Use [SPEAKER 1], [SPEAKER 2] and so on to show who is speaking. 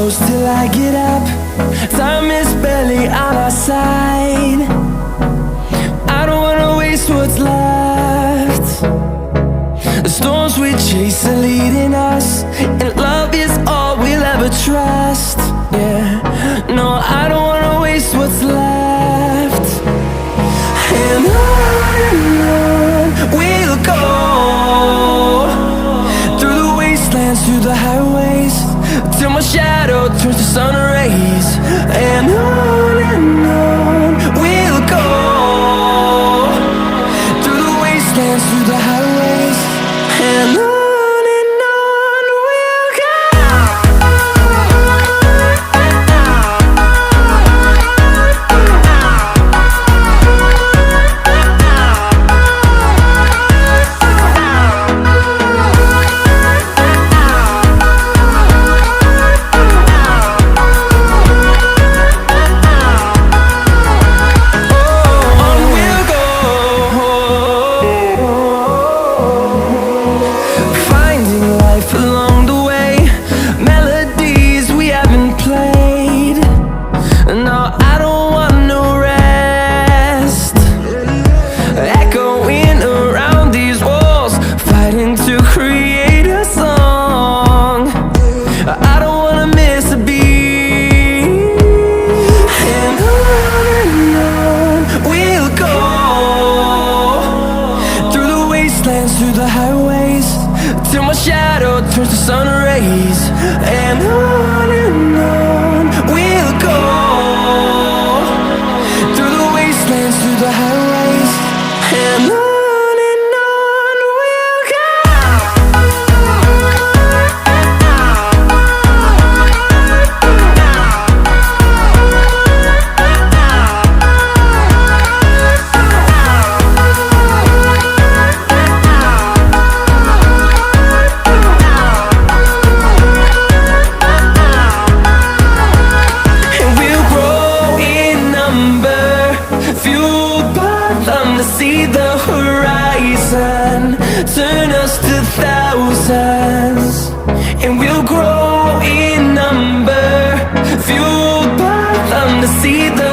[SPEAKER 1] close till I get up. Time is barely on our side. I don't wanna waste what's left. The storms we chase are leading us, and love is all we'll ever trust. Yeah, no, I don't wanna waste what's left. And on we'll go, through the wastelands, through the highways, till my shadow turns to sun rays. And on we'll go, through the wastelands, through the highways, and on we'll go. Through the highways, till my shadow turns to sun rays. And on we'll go, through the wastelands, through the highways, and on we'll go. See the horizon, turn us to thousands, and we'll grow in number, fueled by them to see the